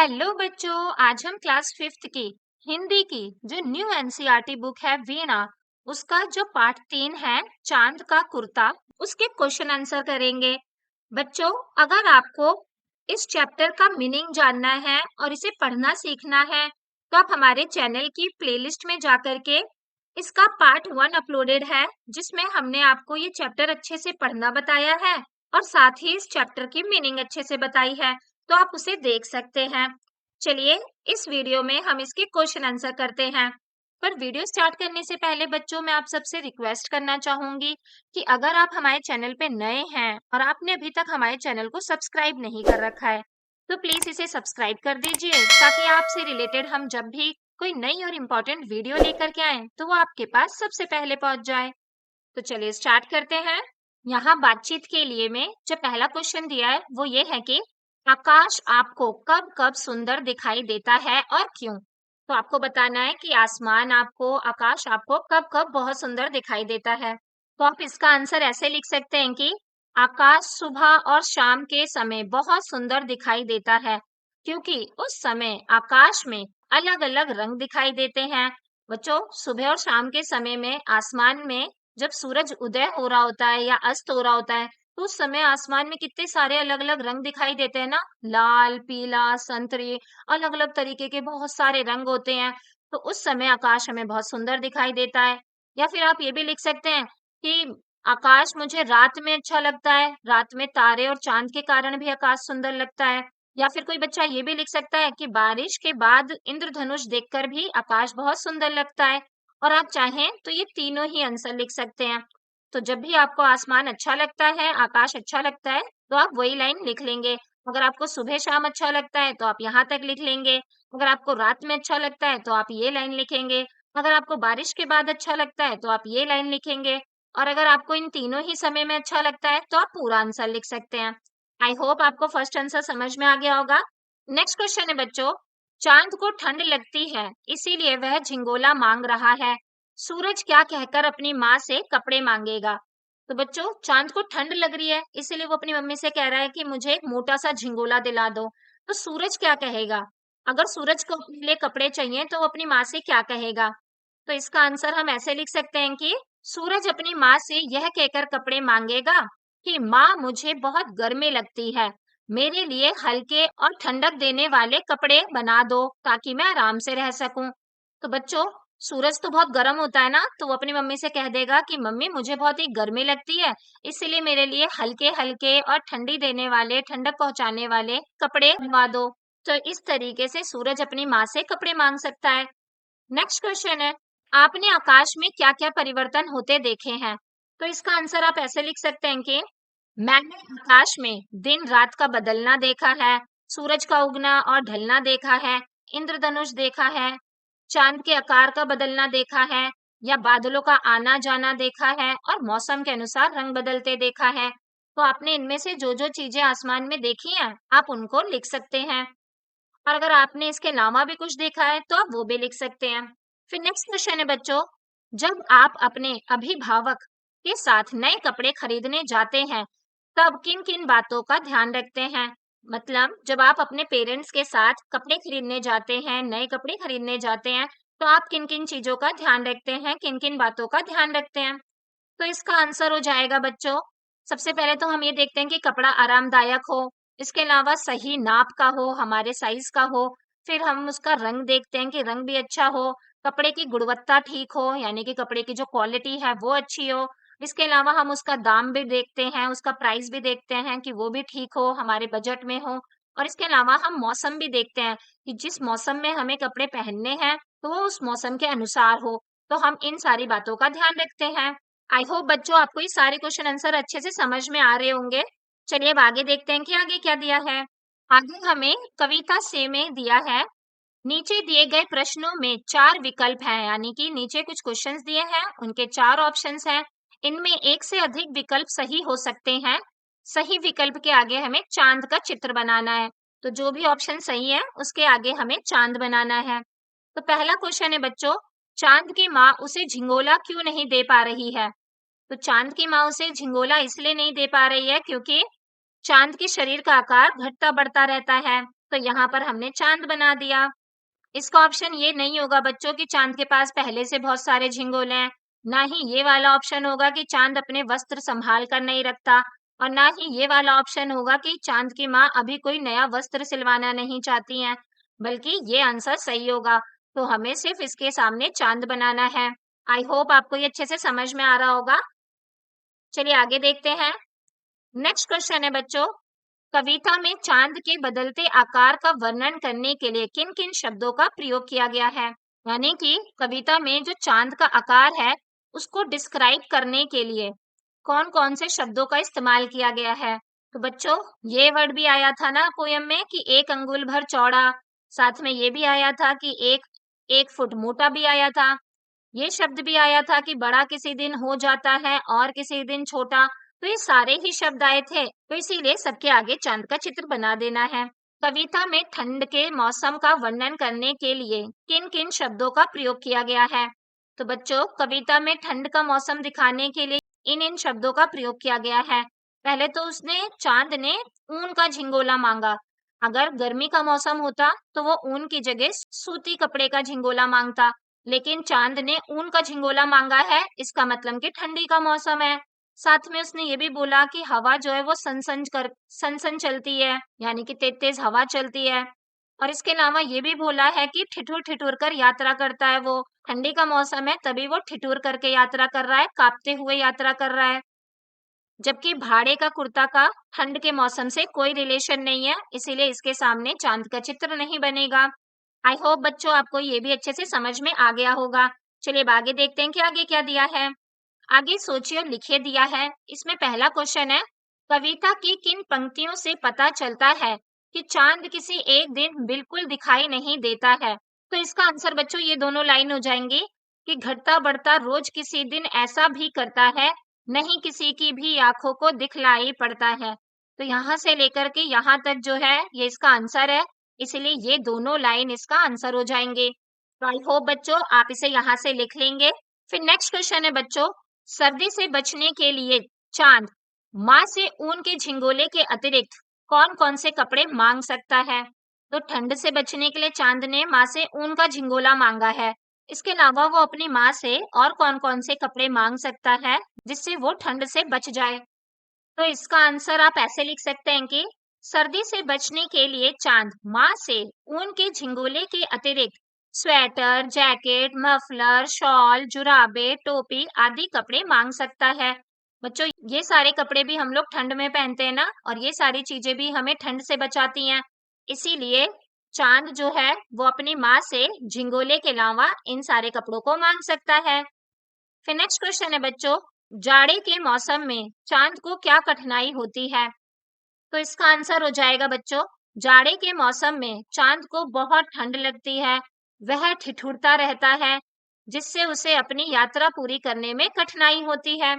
Hello बच्चों। आज हम क्लास फिफ्थ की हिंदी की जो न्यू एनसीईआरटी बुक है वीणा, उसका जो पार्ट 3 है चांद का कुर्ता, उसके क्वेश्चन आंसर करेंगे। बच्चों, अगर आपको इस चैप्टर का मीनिंग जानना है और इसे पढ़ना सीखना है तो आप हमारे चैनल की प्लेलिस्ट में जाकर के इसका पार्ट 1 अपलोडेड है, जिसमें हमने आपको ये चैप्टर अच्छे से पढ़ना बताया है और साथ ही इस चैप्टर की मीनिंग अच्छे से बताई है, तो आप उसे देख सकते हैं। चलिए, इस वीडियो में हम इसके क्वेश्चन आंसर करते हैं। पर वीडियो स्टार्ट करने से पहले बच्चों, मैं आप सबसे रिक्वेस्ट करना चाहूंगी कि अगर आप हमारे चैनल पे नए हैं और आपने अभी तक हमारे चैनल को सब्सक्राइब नहीं कर रखा है तो प्लीज इसे सब्सक्राइब कर दीजिए, ताकि आपसे रिलेटेड हम जब भी कोई नई और इम्पोर्टेंट वीडियो लेकर के आए तो वो आपके पास सबसे पहले पहुंच जाए। तो चलिए स्टार्ट करते हैं। यहाँ बातचीत के लिए में जो पहला क्वेश्चन दिया है वो ये है कि आकाश आपको कब कब सुंदर दिखाई देता है और क्यों। तो आपको बताना है कि आसमान आपको, आकाश आपको कब कब बहुत सुंदर दिखाई देता है। तो आप इसका आंसर ऐसे लिख सकते हैं कि आकाश सुबह और शाम के समय बहुत सुंदर दिखाई देता है, क्योंकि उस समय आकाश में अलग अलग रंग दिखाई देते हैं। बच्चों, सुबह और शाम के समय में आसमान में जब सूरज उदय हो रहा होता है या अस्त हो रहा होता है तो उस समय आसमान में कितने सारे अलग अलग रंग दिखाई देते हैं ना। लाल, पीला, संतरी, अलग अलग तरीके के बहुत सारे रंग होते हैं। तो उस समय आकाश हमें बहुत सुंदर दिखाई देता है। या फिर आप ये भी लिख सकते हैं कि आकाश मुझे रात में अच्छा लगता है, रात में तारे और चांद के कारण भी आकाश सुंदर लगता है। या फिर कोई बच्चा ये भी लिख सकता है कि बारिश के बाद इंद्रधनुष देखकर भी आकाश बहुत सुंदर लगता है। और आप चाहें तो ये तीनों ही आंसर लिख सकते हैं। तो जब भी आपको आसमान अच्छा लगता है, आकाश अच्छा लगता है, तो आप वही लाइन लिख लेंगे। अगर आपको सुबह शाम अच्छा लगता है तो आप यहाँ तक लिख लेंगे। अगर आपको रात में अच्छा लगता है तो आप ये लाइन लिखेंगे। अगर आपको बारिश के बाद अच्छा लगता है तो आप ये लाइन लिखेंगे। और अगर आपको इन तीनों ही समय में अच्छा लगता है तो आप पूरा आंसर लिख सकते हैं। आई होप आपको फर्स्ट आंसर समझ में आ गया होगा। नेक्स्ट क्वेश्चन है बच्चों, चांद को ठंड लगती है इसीलिए वह झिंगोला मांग रहा है, सूरज क्या कहकर अपनी माँ से कपड़े मांगेगा। तो बच्चों, चांद को ठंड लग रही है इसीलिए वो अपनी मम्मी से कह रहा है कि मुझे एक मोटा सा झिंगोला दिला दो। तो सूरज क्या कहेगा? अगर सूरज को अपने लिए कपड़े चाहिए तो वो अपनी माँ से क्या कहेगा? तो इसका आंसर हम ऐसे लिख सकते हैं कि सूरज अपनी माँ से यह कहकर कपड़े मांगेगा कि माँ मुझे बहुत गर्मी लगती है, मेरे लिए हल्के और ठंडक देने वाले कपड़े बना दो ताकि मैं आराम से रह सकूं। तो बच्चों, सूरज तो बहुत गर्म होता है ना, तो वो अपनी मम्मी से कह देगा कि मम्मी मुझे बहुत ही गर्मी लगती है, इसीलिए मेरे लिए हल्के हल्के और ठंडी देने वाले, ठंडक पहुंचाने वाले कपड़े बनवा दो। तो इस तरीके से सूरज अपनी माँ से कपड़े मांग सकता है। नेक्स्ट क्वेश्चन है, आपने आकाश में क्या क्या परिवर्तन होते देखे हैं। तो इसका आंसर आप ऐसे लिख सकते हैं कि मैंने आकाश में दिन रात का बदलना देखा है, सूरज का उगना और ढलना देखा है, इंद्रधनुष देखा है, चांद के आकार का बदलना देखा है, या बादलों का आना जाना देखा है और मौसम के अनुसार रंग बदलते देखा है। तो आपने इनमें से जो जो चीजें आसमान में देखी हैं आप उनको लिख सकते हैं। और अगर आपने इसके अलावा भी कुछ देखा है तो आप वो भी लिख सकते हैं। फिर नेक्स्ट क्वेश्चन है बच्चों, जब आप अपने अभिभावक के साथ नए कपड़े खरीदने जाते हैं तब किन किन बातों का ध्यान रखते हैं। मतलब जब आप अपने पेरेंट्स के साथ कपड़े खरीदने जाते हैं, नए कपड़े खरीदने जाते हैं, तो आप किन किन चीजों का ध्यान रखते हैं, किन किन बातों का ध्यान रखते हैं। तो इसका आंसर हो जाएगा बच्चों, सबसे पहले तो हम ये देखते हैं कि कपड़ा आरामदायक हो, इसके अलावा सही नाप का हो, हमारे साइज का हो। फिर हम उसका रंग देखते हैं कि रंग भी अच्छा हो, कपड़े की गुणवत्ता ठीक हो, यानी कि कपड़े की जो क्वालिटी है वो अच्छी हो। इसके अलावा हम उसका दाम भी देखते हैं, उसका प्राइस भी देखते हैं कि वो भी ठीक हो, हमारे बजट में हो। और इसके अलावा हम मौसम भी देखते हैं कि जिस मौसम में हमें कपड़े पहनने हैं तो वो उस मौसम के अनुसार हो। तो हम इन सारी बातों का ध्यान रखते हैं। आई होप बच्चों आपको ये सारे क्वेश्चन आंसर अच्छे से समझ में आ रहे होंगे। चलिए अब आगे देखते हैं कि आगे क्या दिया है। आगे हमें कविता से में दिया है, नीचे दिए गए प्रश्नों में चार विकल्प हैं, यानी कि नीचे कुछ क्वेश्चंस दिए हैं, उनके चार ऑप्शंस हैं। इनमें एक से अधिक विकल्प सही हो सकते हैं। सही विकल्प के आगे हमें चांद का चित्र बनाना है। तो जो भी ऑप्शन सही है उसके आगे हमें चांद बनाना है। तो पहला क्वेश्चन है बच्चों, चांद की माँ उसे झिंगोला क्यों नहीं दे पा रही है। तो चांद की माँ उसे झिंगोला इसलिए नहीं दे पा रही है क्योंकि चांद के शरीर का आकार घटता बढ़ता रहता है। तो यहाँ पर हमने चांद बना दिया। इसका ऑप्शन ये नहीं होगा बच्चों कि चांद के पास पहले से बहुत सारे झिंगोले हैं, ना ही ये वाला ऑप्शन होगा कि चांद अपने वस्त्र संभाल कर नहीं रखता, और ना ही ये वाला ऑप्शन होगा कि चांद की माँ अभी कोई नया वस्त्र सिलवाना नहीं चाहती हैं, बल्कि ये आंसर सही होगा। तो हमें सिर्फ इसके सामने चांद बनाना है। आई होप आपको ये अच्छे से समझ में आ रहा होगा। चलिए आगे देखते हैं। नेक्स्ट क्वेश्चन है बच्चों, कविता में चांद के बदलते आकार का वर्णन करने के लिए किन किन शब्दों का प्रयोग किया गया है। यानी कि कविता में जो चांद का आकार है उसको डिस्क्राइब करने के लिए कौन कौन से शब्दों का इस्तेमाल किया गया है। तो बच्चों ये वर्ड भी आया था ना पोयम में कि 1 अंगुल भर चौड़ा, साथ में ये भी आया था कि 1 फुट मोटा भी आया था। ये शब्द भी आया था कि बड़ा किसी दिन हो जाता है और किसी दिन छोटा। तो ये सारे ही शब्द आए थे, तो इसीलिए सबके आगे चांद का चित्र बना देना है। कविता में ठंड के मौसम का वर्णन करने के लिए किन किन शब्दों का प्रयोग किया गया है। तो बच्चों कविता में ठंड का मौसम दिखाने के लिए इन इन शब्दों का प्रयोग किया गया है। पहले तो उसने चांद ने ऊन का झिंगोला मांगा। अगर गर्मी का मौसम होता तो वो ऊन की जगह सूती कपड़े का झिंगोला मांगता, लेकिन चांद ने ऊन का झिंगोला मांगा है, इसका मतलब कि ठंडी का मौसम है। साथ में उसने ये भी बोला कि हवा जो है वो सन चलती है, यानी कि तेज तेज हवा चलती है। और इसके अलावा ये भी बोला है कि ठिठुर ठिठुर कर यात्रा करता है। वो ठंडी का मौसम है तभी वो ठिठुर करके यात्रा कर रहा है, कांपते हुए यात्रा कर रहा है। जबकि भाड़े का कुर्ता का ठंड के मौसम से कोई रिलेशन नहीं है, इसीलिए इसके सामने चांद का चित्र नहीं बनेगा। आई होप बच्चों आपको ये भी अच्छे से समझ में आ गया होगा। चलिए अब आगे देखते हैं कि आगे क्या दिया है। आगे सोचिए और लिखिए दिया है। इसमें पहला क्वेश्चन है, कविता की किन पंक्तियों से पता चलता है कि चांद किसी एक दिन बिल्कुल दिखाई नहीं देता है। तो इसका आंसर बच्चों ये दोनों लाइन हो जाएंगी कि घटता बढ़ता रोज किसी दिन ऐसा भी करता है, नहीं किसी की भी आंखों को दिखलाई पड़ता है। तो यहाँ से लेकर के यहाँ तक जो है ये इसका आंसर है, इसलिए ये दोनों लाइन इसका आंसर हो जाएंगे। तो आई होप बच्चों आप इसे यहाँ से लिख लेंगे। फिर नेक्स्ट क्वेश्चन है बच्चों, सर्दी से बचने के लिए चांद माँ से ऊन के झिंगोले के अतिरिक्त कौन कौन से कपड़े मांग सकता है। तो ठंड से बचने के लिए चांद ने माँ से ऊन का झिंगोला मांगा है। इसके अलावा वो अपनी माँ से और कौन कौन से कपड़े मांग सकता है जिससे वो ठंड से बच जाए। तो इसका आंसर आप ऐसे लिख सकते हैं कि सर्दी से बचने के लिए चांद माँ से ऊन के झिंगोले के अतिरिक्त स्वेटर, जैकेट, मफलर, शॉल, जुराबे, टोपी आदि कपड़े मांग सकता है। बच्चों ये सारे कपड़े भी हम लोग ठंड में पहनते हैं ना, और ये सारी चीजें भी हमें ठंड से बचाती हैं। इसीलिए चांद जो है वो अपनी माँ से झिंगोले के अलावा इन सारे कपड़ों को मांग सकता है। फिर नेक्स्ट क्वेश्चन है बच्चों, जाड़े के मौसम में चांद को क्या कठिनाई होती है। तो इसका आंसर हो जाएगा बच्चों, जाड़े के मौसम में चांद को बहुत ठंड लगती है, वह ठिठुरता रहता है, जिससे उसे अपनी यात्रा पूरी करने में कठिनाई होती है।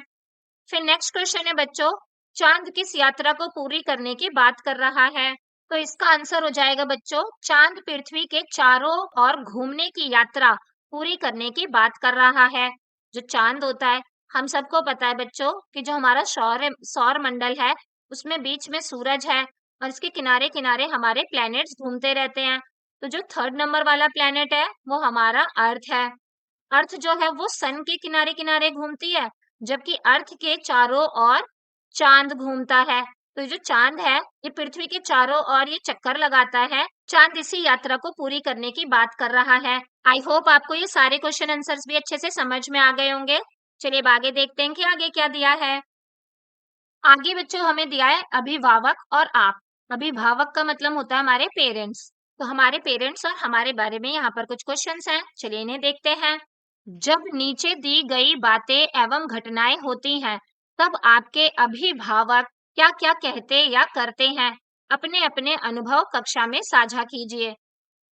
फिर नेक्स्ट क्वेश्चन है बच्चों, चांद किस यात्रा को पूरी करने की बात कर रहा है। तो इसका आंसर हो जाएगा बच्चों, चांद पृथ्वी के चारों ओर घूमने की यात्रा पूरी करने की बात कर रहा है। जो चांद होता है, हम सबको पता है बच्चों कि जो हमारा सौर मंडल है उसमें बीच में सूरज है और इसके किनारे किनारे हमारे प्लैनेट्स घूमते रहते हैं। तो जो 3rd नंबर वाला प्लैनेट है वो हमारा अर्थ है। अर्थ जो है वो सन के किनारे किनारे घूमती है, जबकि अर्थ के चारों ओर चांद घूमता है। तो जो चांद है ये पृथ्वी के चारों ओर ये चक्कर लगाता है। चांद इसी यात्रा को पूरी करने की बात कर रहा है। आई होप आपको ये सारे क्वेश्चन आंसर्स भी अच्छे से समझ में आ गए होंगे। चलिए अब आगे देखते हैं कि आगे क्या दिया है। आगे बच्चों हमें दिया है अभिभावक और आप। अभिभावक का मतलब होता है हमारे पेरेंट्स। तो हमारे पेरेंट्स और हमारे बारे में यहाँ पर कुछ क्वेश्चंस हैं, चलिए इन्हें देखते हैं। जब नीचे दी गई बातें एवं घटनाएं होती हैं, तब आपके अभिभावक क्या क्या कहते या करते हैं, अपने अपने अनुभव कक्षा में साझा कीजिए।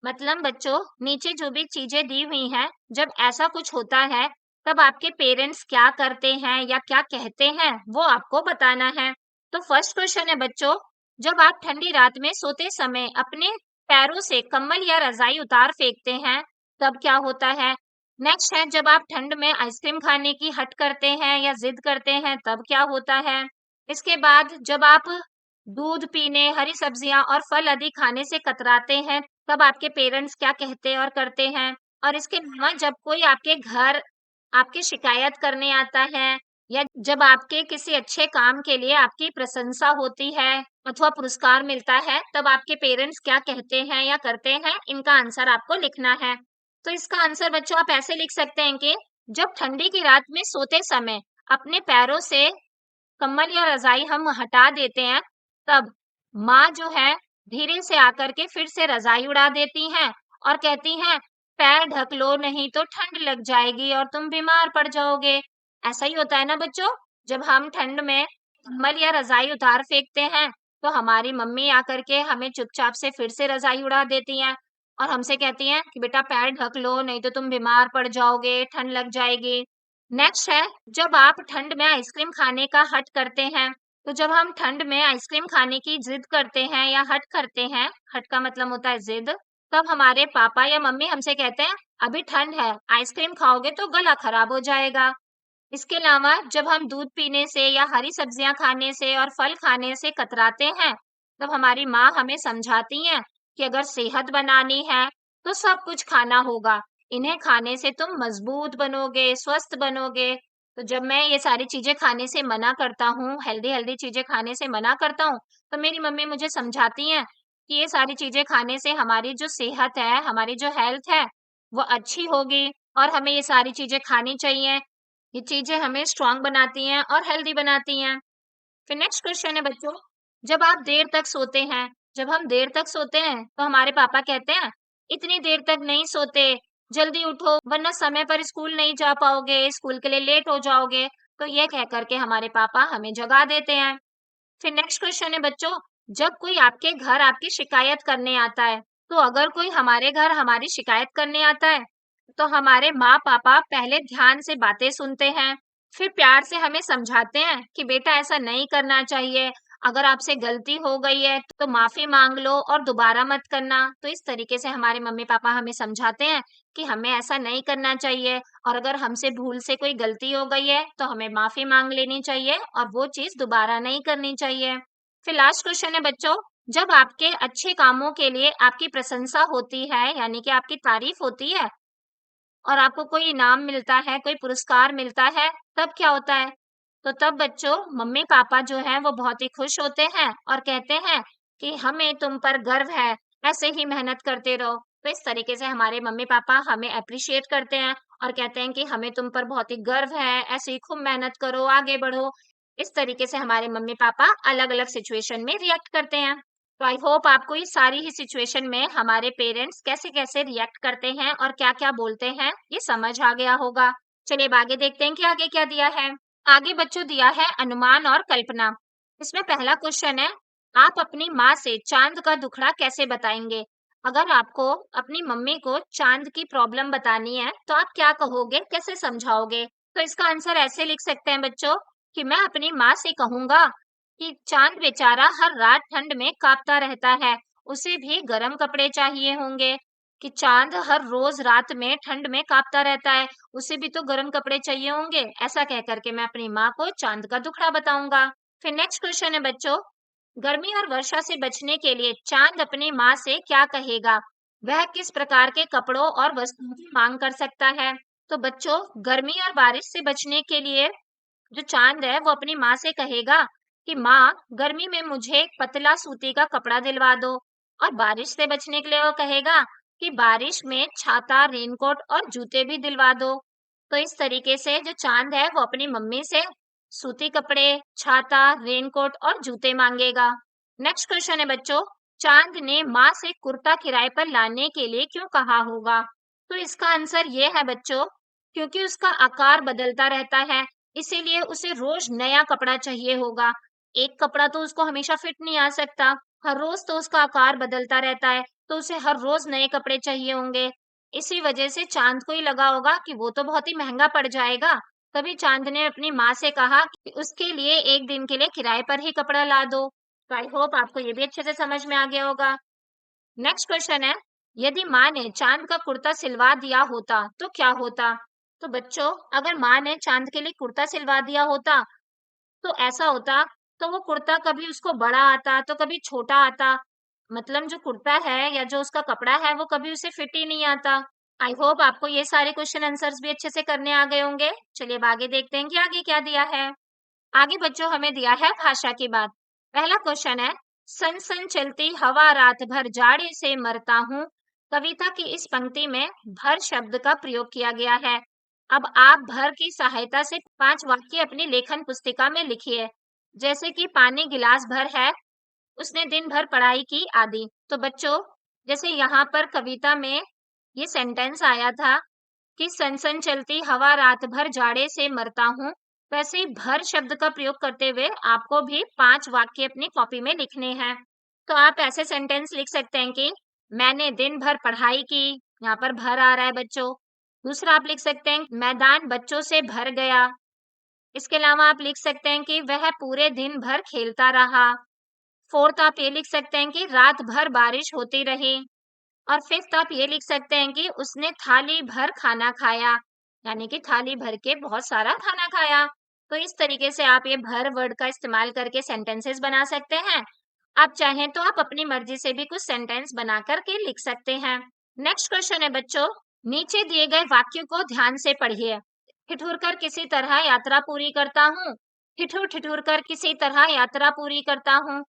मतलब बच्चों नीचे जो भी चीजें दी हुई हैं, जब ऐसा कुछ होता है तब आपके पेरेंट्स क्या करते हैं या क्या कहते हैं वो आपको बताना है। तो फर्स्ट क्वेश्चन है बच्चों, जब आप ठंडी रात में सोते समय अपने पैरों से कंबल या रजाई उतार फेंकते हैं तब क्या होता है। नेक्स्ट है, जब आप ठंड में आइसक्रीम खाने की हट करते हैं या जिद करते हैं तब क्या होता है। इसके बाद जब आप दूध पीने, हरी सब्जियां और फल आदि खाने से कतराते हैं, तब आपके पेरेंट्स क्या कहते और करते हैं? और इसके अलावा जब कोई आपके घर आपकी शिकायत करने आता है या जब आपके किसी अच्छे काम के लिए आपकी प्रशंसा होती है अथवा पुरस्कार मिलता है, तब आपके पेरेंट्स क्या कहते हैं या करते हैं? इनका आंसर आपको लिखना है। तो इसका आंसर बच्चों आप ऐसे लिख सकते हैं कि जब ठंडी की रात में सोते समय अपने पैरों से कंबल या रजाई हम हटा देते हैं, तब माँ जो है धीरे से आकर के फिर से रजाई उड़ा देती हैं और कहती हैं, पैर ढक लो नहीं तो ठंड लग जाएगी और तुम बीमार पड़ जाओगे। ऐसा ही होता है ना बच्चों, जब हम ठंड में कंबल या रजाई उतार फेंकते हैं, तो हमारी मम्मी आकर के हमें चुपचाप से फिर से रजाई उड़ा देती हैं और हमसे कहती हैं कि बेटा पैर ढक लो नहीं तो तुम बीमार पड़ जाओगे, ठंड लग जाएगी। नेक्स्ट है, जब आप ठंड में आइसक्रीम खाने का हट करते हैं, तो जब हम ठंड में आइसक्रीम खाने की जिद करते हैं या हट करते हैं, हट का मतलब होता है जिद, तब हमारे पापा या मम्मी हमसे कहते हैं, अभी ठंड है, आइसक्रीम खाओगे तो गला खराब हो जाएगा। इसके अलावा जब हम दूध पीने से या हरी सब्जियां खाने से और फल खाने से कतराते हैं, तब हमारी माँ हमें समझाती हैं कि अगर सेहत बनानी है, तो सब कुछ खाना होगा। इन्हें खाने से तुम मजबूत बनोगे, स्वस्थ बनोगे। तो जब मैं ये सारी चीजें खाने से मना करता हूँ, हेल्दी हेल्दी चीजें खाने से मना करता हूँ, तो मेरी मम्मी मुझे समझाती हैं कि ये सारी चीजें खाने से हमारी जो सेहत है, हमारी जो हेल्थ है, वो अच्छी होगी और हमें ये सारी चीजें खानी चाहिए। ये चीजें हमें स्ट्रांग बनाती हैं और हेल्दी बनाती हैं। फिर नेक्स्ट क्वेश्चन है बच्चों, जब आप देर तक सोते हैं, जब हम देर तक सोते हैं तो हमारे पापा कहते हैं इतनी देर तक नहीं सोते, जल्दी उठो वरना समय पर स्कूल नहीं जा पाओगे, स्कूल के लिए लेट हो जाओगे। तो ये कह करके हमारे पापा हमें जगा देते हैं। फिर नेक्स्ट क्वेश्चन है बच्चों, जब कोई आपके घर आपकी शिकायत करने आता है, तो अगर कोई हमारे घर हमारी शिकायत करने आता है, तो हमारे माँ पापा पहले ध्यान से बातें सुनते हैं, फिर प्यार से हमें समझाते हैं कि बेटा ऐसा नहीं करना चाहिए, अगर आपसे गलती हो गई है तो माफी मांग लो और दोबारा मत करना। तो इस तरीके से हमारे मम्मी पापा हमें समझाते हैं कि हमें ऐसा नहीं करना चाहिए और अगर हमसे भूल से कोई गलती हो गई है तो हमें माफी मांग लेनी चाहिए और वो चीज दोबारा नहीं करनी चाहिए। फिर लास्ट क्वेश्चन है बच्चों, जब आपके अच्छे कामों के लिए आपकी प्रशंसा होती है यानी कि आपकी तारीफ होती है और आपको कोई इनाम मिलता है, कोई पुरस्कार मिलता है, तब क्या होता है? तो तब बच्चों मम्मी पापा जो हैं वो बहुत ही खुश होते हैं और कहते हैं कि हमें तुम पर गर्व है, ऐसे ही मेहनत करते रहो। तो इस तरीके से हमारे मम्मी पापा हमें अप्रिशिएट करते हैं और कहते हैं कि हमें तुम पर बहुत ही गर्व है, ऐसे ही खूब मेहनत करो, आगे बढ़ो। इस तरीके से हमारे मम्मी पापा अलग-अलग सिचुएशन में रिएक्ट करते हैं। तो आई होप आपको ये सारी ही सिचुएशन में हमारे पेरेंट्स कैसे-कैसे रिएक्ट करते हैं और क्या-क्या बोलते हैं, ये समझ आ गया होगा। चलिए अब आगे देखते हैं कि आगे क्या दिया है। आगे बच्चों दिया है अनुमान और कल्पना। इसमें पहला क्वेश्चन है, आप अपनी माँ से चांद का दुखड़ा कैसे बताएंगे? अगर आपको अपनी मम्मी को चांद की प्रॉब्लम बतानी है, तो आप क्या कहोगे, कैसे समझाओगे? तो इसका आंसर ऐसे लिख सकते हैं बच्चों कि मैं अपनी माँ से कहूंगा कि चांद बेचारा हर रात ठंड में कांपता रहता है, उसे भी गर्म कपड़े चाहिए होंगे। कि चांद हर रोज रात में ठंड में कांपता रहता है, उसे भी तो गर्म कपड़े चाहिए होंगे। ऐसा कह करके मैं अपनी माँ को चांद का दुखड़ा बताऊंगा। फिर नेक्स्ट क्वेश्चन है बच्चों, गर्मी और वर्षा से बचने के लिए चांद अपनी माँ से क्या कहेगा? वह किस प्रकार के कपड़ों और वस्तुओं की मांग कर सकता है? तो बच्चों गर्मी और बारिश से बचने के लिए जो चांद है वो अपनी माँ से कहेगा कि माँ गर्मी में मुझे एक पतला सूती का कपड़ा दिलवा दो। और बारिश से बचने के लिए वो कहेगा कि बारिश में छाता, रेनकोट और जूते भी दिलवा दो। तो इस तरीके से जो चांद है वो अपनी मम्मी से सूती कपड़े, छाता, रेनकोट और जूते मांगेगा। नेक्स्ट क्वेश्चन है बच्चों, चांद ने माँ से कुर्ता किराए पर लाने के लिए क्यों कहा होगा? तो इसका आंसर ये है बच्चों, क्योंकि उसका आकार बदलता रहता है, इसीलिए उसे रोज नया कपड़ा चाहिए होगा। एक कपड़ा तो उसको हमेशा फिट नहीं आ सकता, हर रोज तो उसका आकार बदलता रहता है, तो उसे हर रोज नए कपड़े चाहिए होंगे। इसी वजह से चांद को ही लगा होगा कि वो तो बहुत ही महंगा पड़ जाएगा, तभी चांद ने अपनी माँ से कहा कि उसके लिए एक दिन के लिए किराए पर ही कपड़ा ला दो। तो आई होप आपको ये भी अच्छे से समझ में आ गया होगा। नेक्स्ट क्वेश्चन है, यदि माँ ने चांद का कुर्ता सिलवा दिया होता तो क्या होता? तो बच्चों अगर माँ ने चांद के लिए कुर्ता सिलवा दिया होता तो ऐसा होता तो वो कुर्ता कभी उसको बड़ा आता तो कभी छोटा आता, मतलब जो कुर्ता है या जो उसका कपड़ा है वो कभी उसे फिट ही नहीं आता। आई होप आपको ये सारे क्वेश्चन आंसर्स भी अच्छे से करने आ गए होंगे। चलिए अब आगे देखते हैं कि आगे क्या दिया है। आगे बच्चों हमें दिया है भाषा की बात। पहला क्वेश्चन है, सन सन चलती हवा रात भर जाड़े से मरता हूँ। कविता की इस पंक्ति में भर शब्द का प्रयोग किया गया है। अब आप भर की सहायता से 5 वाक्य अपनी लेखन पुस्तिका में लिखिए। जैसे कि पानी गिलास भर है, उसने दिन भर पढ़ाई की आदि। तो बच्चों, जैसे यहाँ पर कविता में ये सेंटेंस आया था कि सनसन चलती हवा रात भर जाड़े से मरता हूँ, वैसे ही भर शब्द का प्रयोग करते हुए आपको भी 5 वाक्य अपनी कॉपी में लिखने हैं। तो आप ऐसे सेंटेंस लिख सकते हैं कि मैंने दिन भर पढ़ाई की, यहाँ पर भर आ रहा है बच्चों। दूसरा आप लिख सकते हैं मैदान बच्चों से भर गया। इसके अलावा आप लिख सकते हैं कि वह पूरे दिन भर खेलता रहा। फोर्थ आप ये लिख सकते हैं कि रात भर बारिश होती रही। और फिफ्थ आप ये लिख सकते हैं कि उसने थाली भर खाना खाया, यानी कि थाली भर के बहुत सारा खाना खाया। तो इस तरीके से आप ये भर वर्ड का इस्तेमाल करके सेंटेंसेस बना सकते हैं। आप चाहें तो आप अपनी मर्जी से भी कुछ सेंटेंस बना करके लिख सकते हैं। नेक्स्ट क्वेश्चन है बच्चों, नीचे दिए गए वाक्यों को ध्यान से पढ़िए। ठिठुर कर किसी तरह यात्रा पूरी करता हूँ। ठिठुर ठिठुर कर किसी तरह यात्रा पूरी करता हूँ।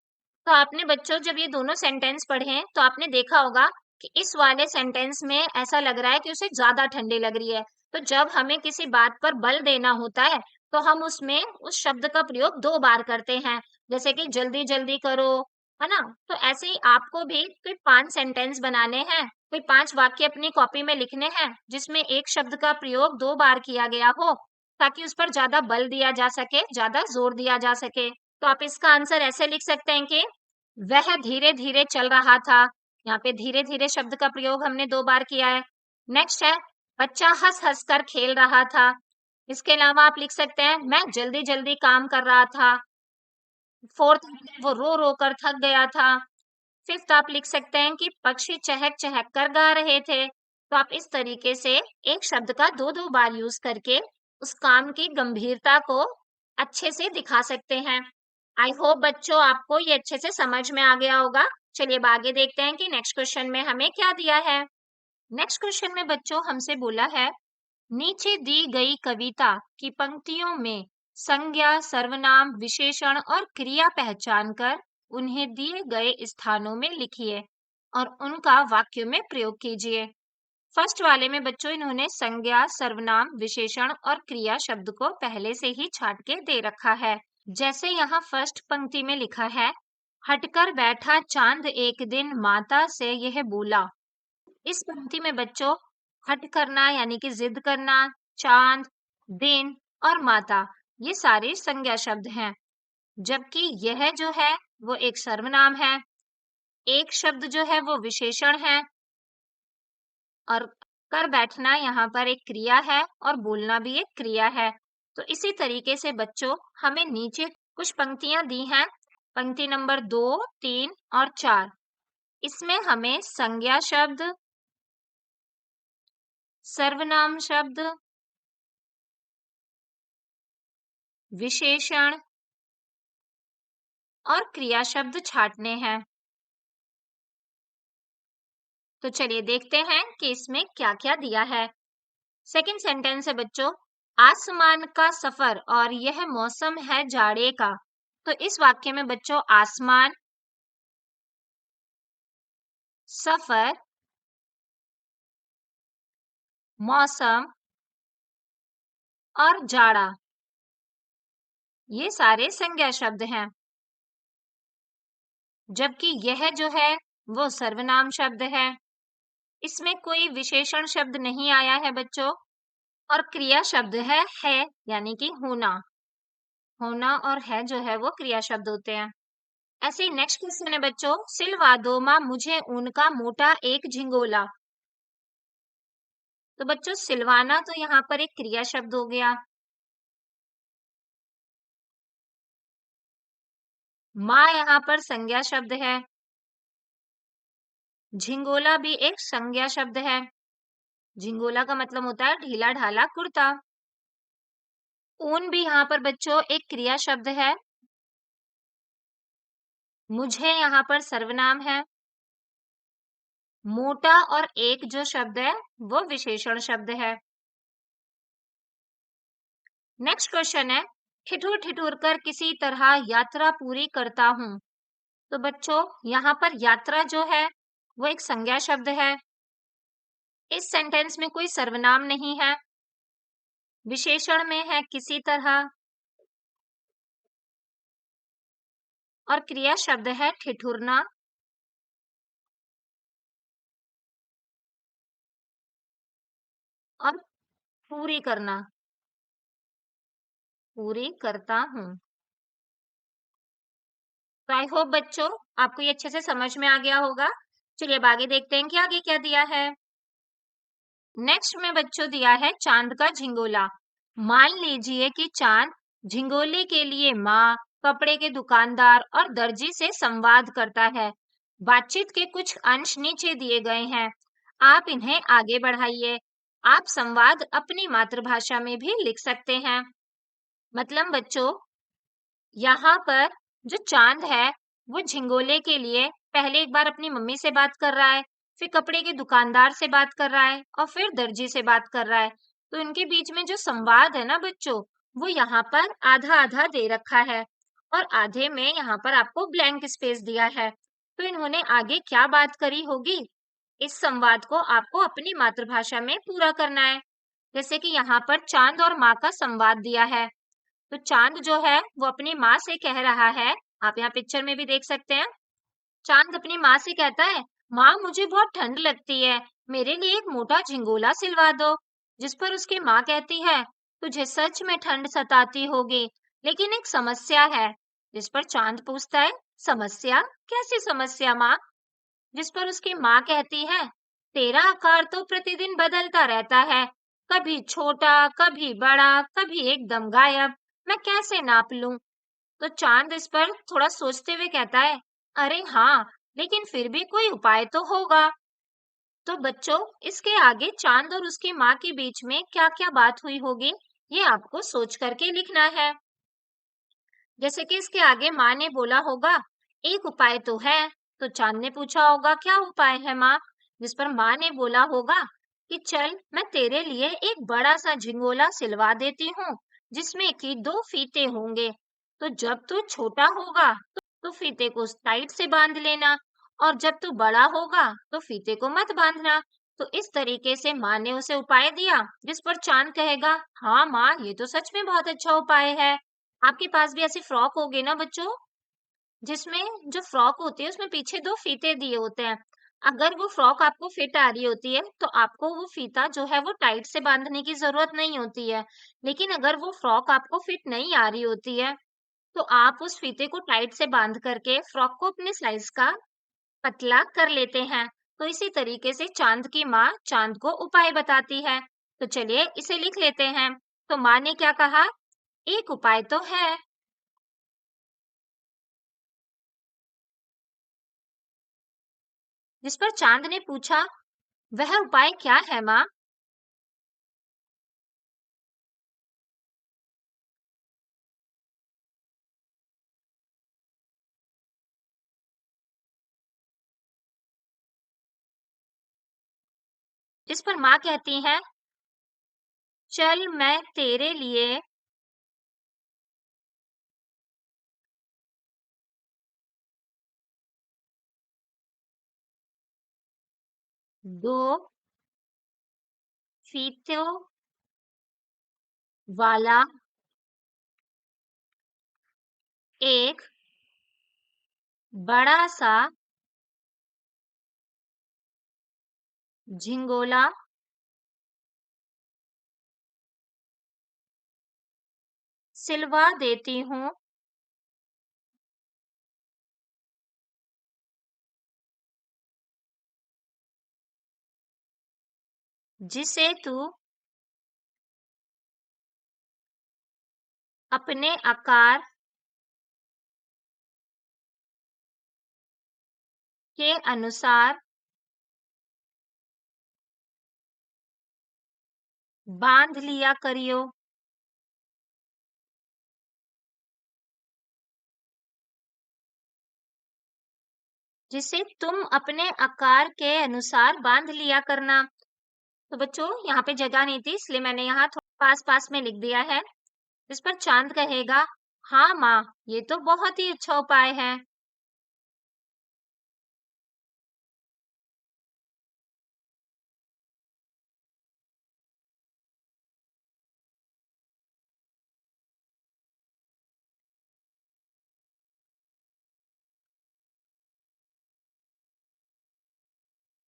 तो आपने बच्चों जब ये दोनों सेंटेंस पढ़े हैं तो आपने देखा होगा कि इस वाले सेंटेंस में ऐसा लग रहा है कि उसे ज्यादा ठंडी लग रही है। तो जब हमें किसी बात पर बल देना होता है तो हम उसमें उस शब्द का प्रयोग 2 बार करते हैं, जैसे कि जल्दी जल्दी करो, है ना। तो ऐसे ही आपको भी कोई 5 सेंटेंस बनाने हैं, कोई 5 वाक्य अपनी कॉपी में लिखने हैं जिसमें एक शब्द का प्रयोग 2 बार किया गया हो, ताकि उस पर ज्यादा बल दिया जा सके, ज्यादा जोर दिया जा सके। तो आप इसका आंसर ऐसे लिख सकते हैं कि वह धीरे धीरे चल रहा था। यहाँ पे धीरे धीरे शब्द का प्रयोग हमने 2 बार किया है। नेक्स्ट है, बच्चा हंस हंस कर खेल रहा था। इसके अलावा आप लिख सकते हैं मैं जल्दी जल्दी काम कर रहा था। फोर्थ, वो रो रो कर थक गया था। फिफ्थ आप लिख सकते हैं कि पक्षी चहक चहक कर गा रहे थे। तो आप इस तरीके से एक शब्द का 2 बार यूज करके उस काम की गंभीरता को अच्छे से दिखा सकते हैं। आई होप बच्चों आपको ये अच्छे से समझ में आ गया होगा। चलिए अब आगे देखते हैं कि नेक्स्ट क्वेश्चन में हमें क्या दिया है। नेक्स्ट क्वेश्चन में बच्चों हमसे बोला है, नीचे दी गई कविता की पंक्तियों में संज्ञा, सर्वनाम, विशेषण और क्रिया पहचान कर उन्हें दिए गए स्थानों में लिखिए और उनका वाक्यों में प्रयोग कीजिए। फर्स्ट वाले में बच्चों इन्होंने संज्ञा, सर्वनाम, विशेषण और क्रिया शब्द को पहले से ही छाट के दे रखा है। जैसे यहाँ फर्स्ट पंक्ति में लिखा है, हटकर बैठा चांद एक दिन माता से यह बोला। इस पंक्ति में बच्चों हट करना यानी कि जिद करना, चांद, दिन और माता, ये सारे संज्ञा शब्द हैं। जबकि यह जो है वो एक सर्वनाम है, एक शब्द जो है वो विशेषण है और कर बैठना यहाँ पर एक क्रिया है और बोलना भी एक क्रिया है। तो इसी तरीके से बच्चों हमें नीचे कुछ पंक्तियां दी हैं, पंक्ति नंबर 2, 3 और 4। इसमें हमें संज्ञा शब्द, सर्वनाम शब्द, विशेषण और क्रिया शब्द छाटने हैं। तो चलिए देखते हैं कि इसमें क्या क्या दिया है। सेकंड सेंटेंस है बच्चों, आसमान का सफर और यह मौसम है जाड़े का। तो इस वाक्य में बच्चों आसमान, सफर, मौसम और जाड़ा, ये सारे संज्ञा शब्द हैं। जबकि यह जो है वो सर्वनाम शब्द है, इसमें कोई विशेषण शब्द नहीं आया है बच्चों। और क्रिया शब्द है यानी कि होना, होना और है जो है वो क्रिया शब्द होते हैं। ऐसे ही नेक्स्ट क्वेश्चन है बच्चों, सिलवा दो माँ मुझे ऊन का मोटा एक झिंगोला। तो बच्चों सिलवाना तो यहाँ पर एक क्रिया शब्द हो गया, माँ यहाँ पर संज्ञा शब्द है, झिंगोला भी एक संज्ञा शब्द है। झिंगोला का मतलब होता है ढीला ढाला कुर्ता। ऊन भी यहाँ पर बच्चों एक क्रिया शब्द है। मुझे यहाँ पर सर्वनाम है। मोटा और एक जो शब्द है वो विशेषण शब्द है। नेक्स्ट क्वेश्चन है, ठिठुर ठिठुर कर किसी तरह यात्रा पूरी करता हूँ। तो बच्चों यहाँ पर यात्रा जो है वो एक संज्ञा शब्द है। इस सेंटेंस में कोई सर्वनाम नहीं है। विशेषण में है किसी तरह और क्रिया शब्द है ठिठुरना। और पूरी करना, पूरी करता हूँ। तो आई होप बच्चों आपको ये अच्छे से समझ में आ गया होगा। चलिए अब आगे देखते हैं कि आगे क्या दिया है। नेक्स्ट में बच्चों दिया है चांद का झिंगोला। मान लीजिए कि चांद झिंगोले के लिए माँ, कपड़े के दुकानदार और दर्जी से संवाद करता है। बातचीत के कुछ अंश नीचे दिए गए हैं, आप इन्हें आगे बढ़ाइए। आप संवाद अपनी मातृभाषा में भी लिख सकते हैं। मतलब बच्चों यहाँ पर जो चांद है वो झिंगोले के लिए पहले एक बार अपनी मम्मी से बात कर रहा है, फिर कपड़े के दुकानदार से बात कर रहा है और फिर दर्जी से बात कर रहा है। तो इनके बीच में जो संवाद है ना बच्चों, वो यहाँ पर आधा आधा दे रखा है और आधे में यहाँ पर आपको ब्लैंक स्पेस दिया है। तो इन्होंने आगे क्या बात करी होगी, इस संवाद को आपको अपनी मातृभाषा में पूरा करना है। जैसे कि यहाँ पर चांद और माँ का संवाद दिया है, तो चांद जो है वो अपनी माँ से कह रहा है, आप यहाँ पिक्चर में भी देख सकते हैं। चांद अपनी माँ से कहता है, माँ मुझे बहुत ठंड लगती है, मेरे लिए एक मोटा झिंगोला सिलवा दो। जिस पर उसकी माँ कहती है, तुझे सच में ठंड सताती होगी, लेकिन एक समस्या है। जिस पर चांद पूछता है, समस्या? कैसी समस्या माँ? जिस पर उसकी माँ कहती है, तेरा आकार तो प्रतिदिन बदलता रहता है, कभी छोटा, कभी बड़ा, कभी एकदम गायब, मैं कैसे नाप लूं? तो चांद इस पर थोड़ा सोचते हुए कहता है, अरे हाँ, लेकिन फिर भी कोई उपाय तो होगा। तो बच्चों इसके आगे चांद और उसकी माँ के बीच में क्या क्या बात हुई होगी, ये आपको सोच करके लिखना है। जैसे कि इसके आगे माँ ने बोला होगा, एक उपाय तो है। तो चांद ने पूछा होगा, क्या उपाय है माँ? जिस पर माँ ने बोला होगा कि चल मैं तेरे लिए एक बड़ा सा झिंगोला सिलवा देती हूँ, जिसमें कि दो फीते होंगे। तो जब तू छोटा होगा तो फीते को टाइट से बांध लेना, और जब तू बड़ा होगा तो फीते को मत बांधना। तो इस तरीके से माँ ने उसे उपाय दिया, जिस पर चांद कहेगा, हाँ माँ ये तो सच में बहुत अच्छा उपाय है। आपके पास भी ऐसे फ्रॉक होगे ना बच्चों, जिसमें जो फ्रॉक होती है उसमें पीछे दो फीते दिए होते हैं। अगर वो फ्रॉक आपको फिट आ रही होती है तो आपको वो फीता जो है वो टाइट से बांधने की जरूरत नहीं होती है। लेकिन अगर वो फ्रॉक आपको फिट नहीं आ रही होती है तो आप उस फीते को टाइट से बांध करके फ्रॉक को अपने साइज का पतला कर लेते हैं। तो इसी तरीके से चांद की माँ चांद को उपाय बताती है। तो चलिए इसे लिख लेते हैं। तो माँ ने क्या कहा, एक उपाय तो है। जिस पर चांद ने पूछा, वह उपाय क्या है माँ? जिस पर माँ कहती है, चल मैं तेरे लिए दो फीतों वाला एक बड़ा सा झिंगोला सिलवा देती हूँ, जिसे तू अपने आकार के अनुसार बांध लिया करियो। जिसे तुम अपने आकार के अनुसार बांध लिया करना। तो बच्चों यहाँ पे जगह नहीं थी, इसलिए मैंने यहाँ थोड़ा पास पास में लिख दिया है। इस पर चांद कहेगा, हाँ माँ, ये तो बहुत ही अच्छा उपाय है।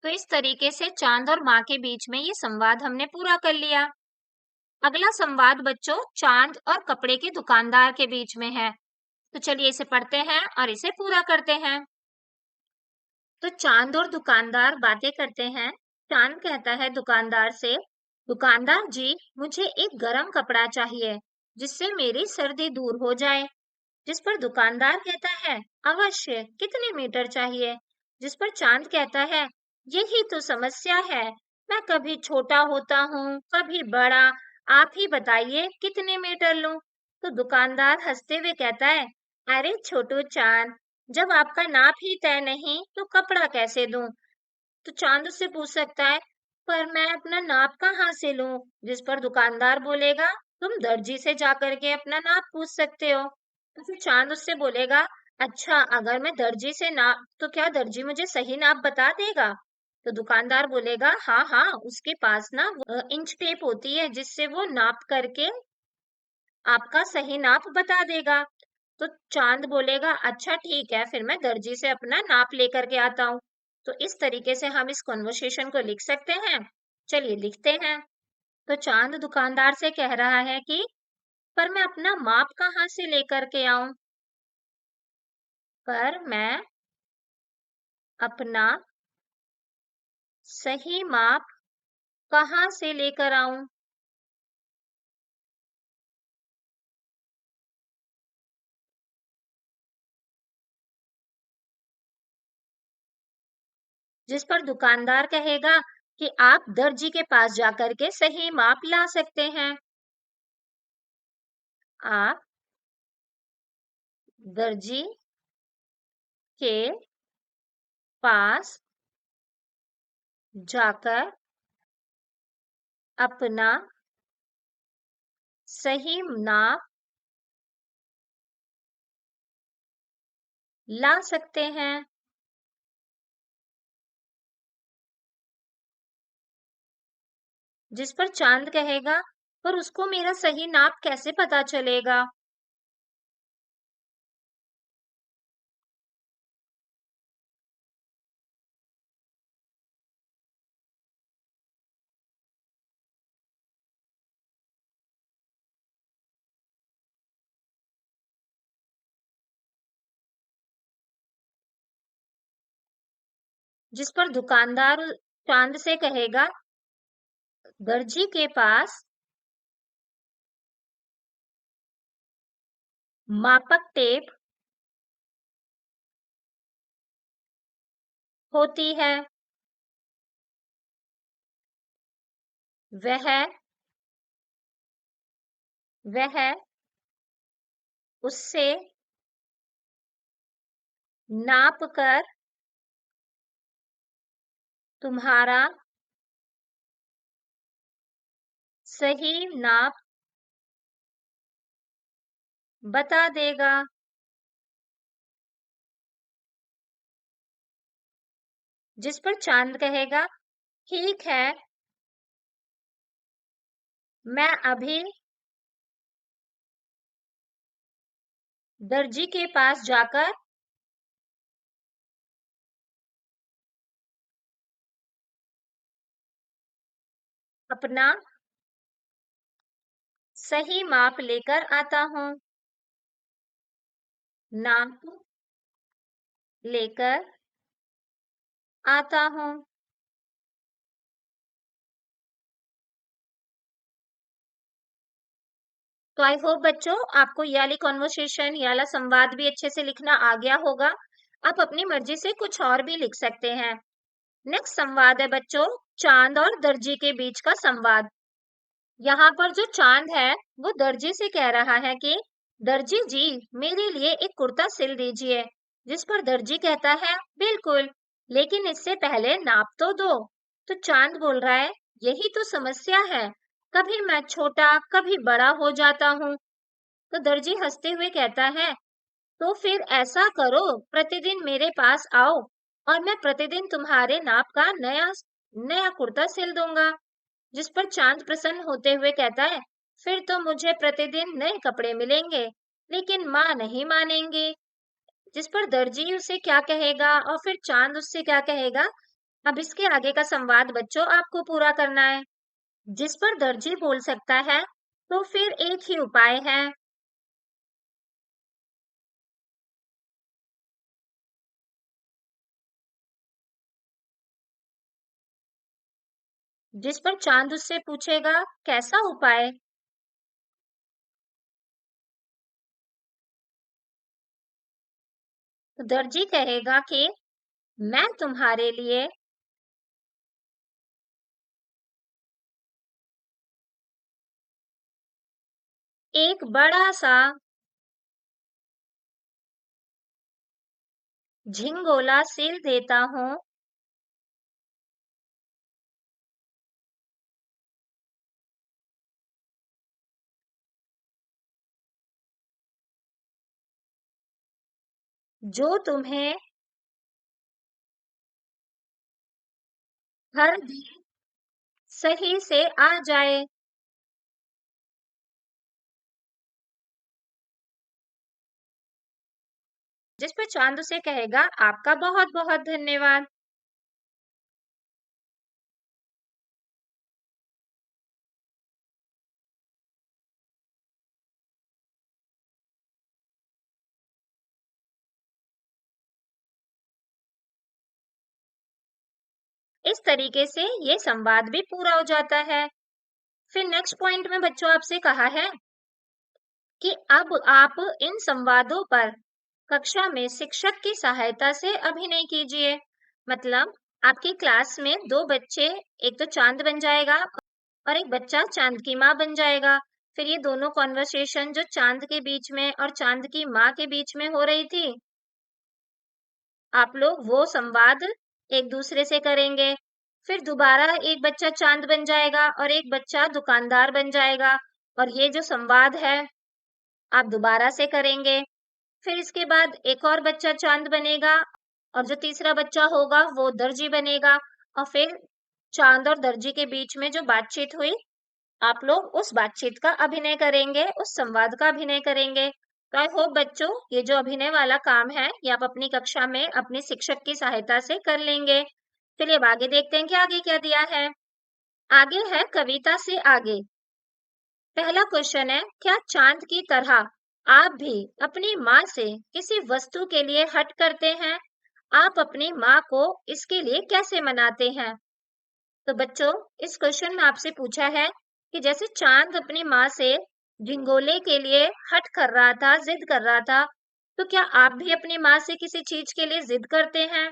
तो इस तरीके से चांद और माँ के बीच में ये संवाद हमने पूरा कर लिया। अगला संवाद बच्चों चांद और कपड़े के दुकानदार के बीच में है। तो चलिए इसे पढ़ते हैं और इसे पूरा करते हैं। तो चांद और दुकानदार बातें करते हैं। चांद कहता है दुकानदार से, दुकानदार जी, मुझे एक गरम कपड़ा चाहिए जिससे मेरी सर्दी दूर हो जाए। जिस पर दुकानदार कहता है, अवश्य, कितने मीटर चाहिए? जिस पर चांद कहता है, यही तो समस्या है, मैं कभी छोटा होता हूँ, कभी बड़ा, आप ही बताइए कितने मीटर लूं? तो दुकानदार हंसते हुए कहता है, अरे छोटू चांद, जब आपका नाप ही तय नहीं तो कपड़ा कैसे दूं? तो चांद उससे पूछ सकता है, पर मैं अपना नाप कहाँ से लूं? जिस पर दुकानदार बोलेगा, तुम दर्जी से जाकर के अपना नाप पूछ सकते हो। तो फिर चांद उससे बोलेगा, अच्छा, अगर मैं दर्जी से नाप, तो क्या दर्जी मुझे सही नाप बता देगा? तो दुकानदार बोलेगा, हाँ हाँ, उसके पास ना इंच टेप होती है जिससे वो नाप करके आपका सही नाप बता देगा। तो चांद बोलेगा, अच्छा ठीक है, फिर मैं दर्जी से अपना नाप लेकर के आता हूँ। तो इस तरीके से हम इस कॉन्वर्सेशन को लिख सकते हैं। चलिए लिखते हैं। तो चांद दुकानदार से कह रहा है कि पर मैं अपना माप कहाँ से लेकर के आऊं? पर मैं अपना सही माप कहाँ से लेकर आऊं? जिस पर दुकानदार कहेगा कि आप दर्जी के पास जाकर के सही माप ला सकते हैं। आप दर्जी के पास जाकर अपना सही नाप ला सकते हैं। जिस पर चांद कहेगा, पर उसको मेरा सही नाप कैसे पता चलेगा? जिस पर दुकानदार चांद से कहेगा, दर्जी के पास मापक टेप होती है, वह वह उससे नाप कर तुम्हारा सही नाप बता देगा। जिस पर चांद कहेगा, ठीक है, मैं अभी दर्जी के पास जाकर अपना सही माप लेकर आता हूँ। नाप लेकर आता हूँ। तो आई होप बच्चों आपको ये वाली कॉन्वर्सेशन, ये वाला संवाद भी अच्छे से लिखना आ गया होगा। आप अपनी मर्जी से कुछ और भी लिख सकते हैं। नेक्स्ट संवाद है बच्चों चांद और दर्जी के बीच का संवाद। यहाँ पर जो चांद है वो दर्जी से कह रहा है कि दर्जी जी, मेरे लिए एक कुर्ता सिल दीजिए। जिस पर दर्जी कहता है, बिल्कुल, लेकिन इससे पहले नाप तो दो। तो चांद बोल रहा है, यही तो समस्या है, कभी मैं छोटा कभी बड़ा हो जाता हूँ। तो दर्जी हंसते हुए कहता है, तो फिर ऐसा करो, प्रतिदिन मेरे पास आओ और मैं प्रतिदिन तुम्हारे नाप का नया नया कुर्ता सिल दूंगा। जिस पर चांद प्रसन्न होते हुए कहता है, फिर तो मुझे प्रतिदिन नए कपड़े मिलेंगे, लेकिन माँ नहीं मानेंगी। जिस पर दर्जी उसे क्या कहेगा और फिर चांद उससे क्या कहेगा, अब इसके आगे का संवाद बच्चों आपको पूरा करना है। जिस पर दर्जी बोल सकता है, तो फिर एक ही उपाय है। जिस पर चांद उससे पूछेगा, कैसा उपाय? तो दर्जी कहेगा कि मैं तुम्हारे लिए एक बड़ा सा झिंगोला सिल देता हूँ, जो तुम्हें हर दिन सही से आ जाए। जिस पर चांद उसे कहेगा, आपका बहुत बहुत धन्यवाद। इस तरीके से ये संवाद भी पूरा हो जाता है। फिर नेक्स्ट पॉइंट में बच्चों आपसे कहा है कि अब आप इन संवादों पर कक्षा में शिक्षक की सहायता से अभिनय कीजिए। मतलब आपकी क्लास में दो बच्चे, एक तो चांद बन जाएगा और एक बच्चा चांद की माँ बन जाएगा। फिर ये दोनों कॉन्वर्सेशन जो चांद के बीच में और चांद की माँ के बीच में हो रही थी, आप लोग वो संवाद एक दूसरे से करेंगे। फिर दोबारा एक बच्चा चांद बन जाएगा और एक बच्चा दुकानदार बन जाएगा और ये जो संवाद है आप दोबारा से करेंगे। फिर इसके बाद एक और बच्चा चांद बनेगा और जो तीसरा बच्चा होगा वो दर्जी बनेगा और फिर चांद और दर्जी के बीच में जो बातचीत हुई, आप लोग उस बातचीत का अभिनय करेंगे, उस संवाद का अभिनय करेंगे। तो आई होप बच्चों ये जो अभिनय वाला काम है ये आप अपनी कक्षा में अपने शिक्षक की सहायता से कर लेंगे। चलिए अब आगे देखते हैं कि आगे क्या दिया है। आगे है कविता से आगे। पहला क्वेश्चन है, क्या चांद की तरह आप भी अपनी माँ से किसी वस्तु के लिए हट करते हैं? आप अपनी माँ को इसके लिए कैसे मनाते हैं? तो बच्चों इस क्वेश्चन में आपसे पूछा है कि जैसे चांद अपनी माँ से झिंगोले के लिए हट कर रहा था, जिद कर रहा था, तो क्या आप भी अपनी माँ से किसी चीज के लिए जिद करते हैं?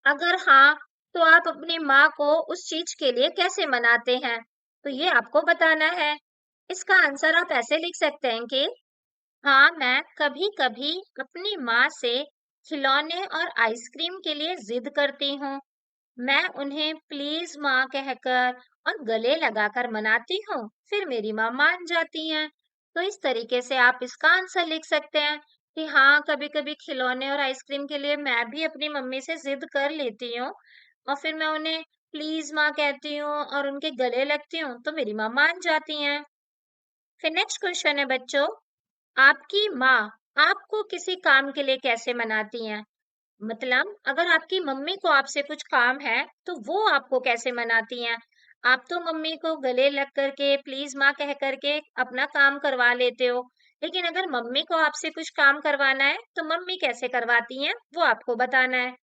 अगर हाँ, तो आप अपनी माँ को उस चीज के लिए कैसे मनाते हैं? तो ये आपको बताना है। इसका आंसर आप ऐसे लिख सकते हैं कि हाँ, मैं कभी-कभी अपनी माँ से खिलौने और आइसक्रीम के लिए जिद करती हूँ। मैं उन्हें प्लीज माँ कहकर और गले लगाकर मनाती हूँ, फिर मेरी माँ मान जाती हैं। तो इस तरीके से आप इसका आंसर लिख सकते हैं कि हाँ, कभी-कभी खिलौने और आइसक्रीम के लिए मैं भी अपनी मम्मी से जिद कर लेती हूँ और फिर मैं उन्हें प्लीज माँ कहती हूँ और उनके गले लगती हूँ, तो मेरी माँ मान जाती हैं। फिर नेक्स्ट क्वेश्चन है बच्चों, आपकी माँ आपको किसी काम के लिए कैसे मनाती हैं? मतलब अगर आपकी मम्मी को आपसे कुछ काम है तो वो आपको कैसे मनाती हैं? आप तो मम्मी को गले लग करके प्लीज माँ कह करके अपना काम करवा लेते हो, लेकिन अगर मम्मी को आपसे कुछ काम करवाना है तो मम्मी कैसे करवाती हैं वो आपको बताना है।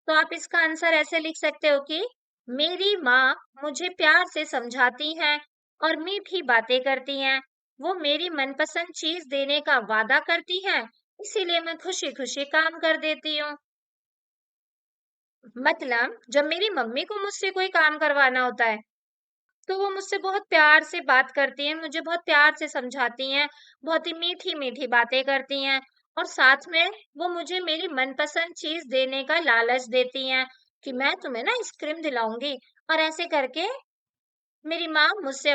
तो आप इसका आंसर ऐसे लिख सकते हो कि मेरी माँ मुझे प्यार से समझाती हैं और मीठी बातें करती हैं। वो मेरी मनपसंद चीज देने का वादा करती हैं, इसीलिए मैं खुशी खुशी काम कर देती हूँ। मतलब जब मेरी मम्मी को मुझसे कोई काम करवाना होता है तो वो मुझसे बहुत प्यार से बात करती हैं, मुझे बहुत प्यार से समझाती हैं, बहुत ही मीठी मीठी बातें करती हैं और साथ में वो मुझे मेरी मनपसंद चीज देने का लालच देती हैं कि मैं तुम्हें ना आइसक्रीम दिलाऊंगी। और ऐसे करके मेरी माँ मुझसे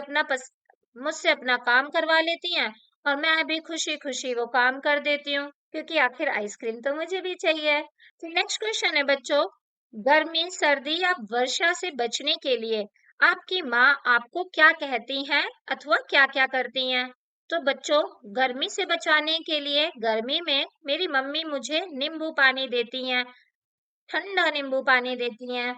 अपना काम करवा लेती हैं और मैं भी खुशी खुशी वो काम कर देती हूँ, क्योंकि आखिर आइसक्रीम तो मुझे भी चाहिए। तो नेक्स्ट क्वेश्चन है बच्चों, गर्मी सर्दी या वर्षा से बचने के लिए आपकी माँ आपको क्या कहती हैं अथवा क्या क्या करती हैं? तो बच्चों, गर्मी से बचाने के लिए गर्मी में मेरी मम्मी मुझे नींबू पानी देती हैं, ठंडा नींबू पानी देती हैं।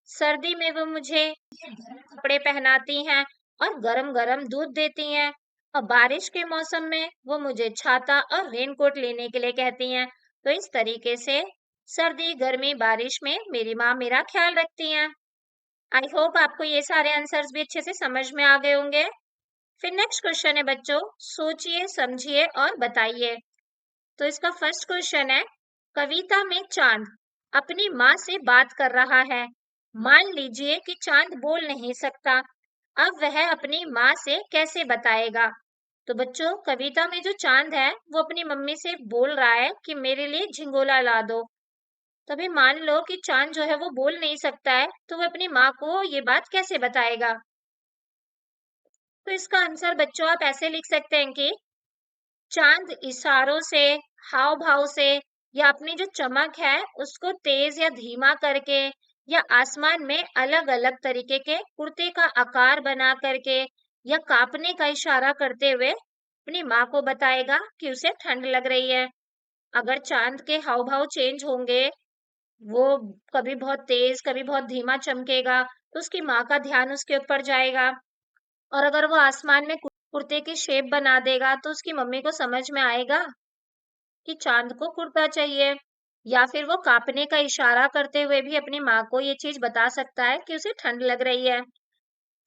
सर्दी में वो मुझे गर्म कपड़े पहनाती हैं और गरम गरम दूध देती हैं। और बारिश के मौसम में वो मुझे छाता और रेनकोट लेने के लिए कहती हैं। तो इस तरीके से सर्दी गर्मी बारिश में मेरी माँ मेरा ख्याल रखती हैं। आई होप आपको ये सारे आंसर्स भी अच्छे से समझ में आ गए होंगे। फिर नेक्स्ट क्वेश्चन है बच्चों, सोचिए समझिए और बताइए। तो इसका फर्स्ट क्वेश्चन है, कविता में चांद अपनी माँ से बात कर रहा है। मान लीजिए कि चांद बोल नहीं सकता, अब वह अपनी माँ से कैसे बताएगा? तो बच्चों, कविता में जो चांद है वो अपनी मम्मी से बोल रहा है कि मेरे लिए झिंगोला ला दो। तभी मान लो कि चांद जो है वो बोल नहीं सकता है, तो वो अपनी माँ को ये बात कैसे बताएगा? तो इसका आंसर बच्चों आप ऐसे लिख सकते हैं कि चांद इशारों से, हाव भाव से, या अपनी जो चमक है उसको तेज या धीमा करके, या आसमान में अलग अलग तरीके के कुर्ते का आकार बना करके, या कांपने का इशारा करते हुए अपनी माँ को बताएगा कि उसे ठंड लग रही है। अगर चांद के हाव भाव चेंज होंगे, वो कभी बहुत तेज कभी बहुत धीमा चमकेगा, तो उसकी माँ का ध्यान उसके ऊपर जाएगा। और अगर वो आसमान में कुर्ते की शेप बना देगा, तो उसकी मम्मी को समझ में आएगा कि चांद को कुर्ता चाहिए। या फिर वो कांपने का इशारा करते हुए भी अपनी माँ को ये चीज बता सकता है कि उसे ठंड लग रही है।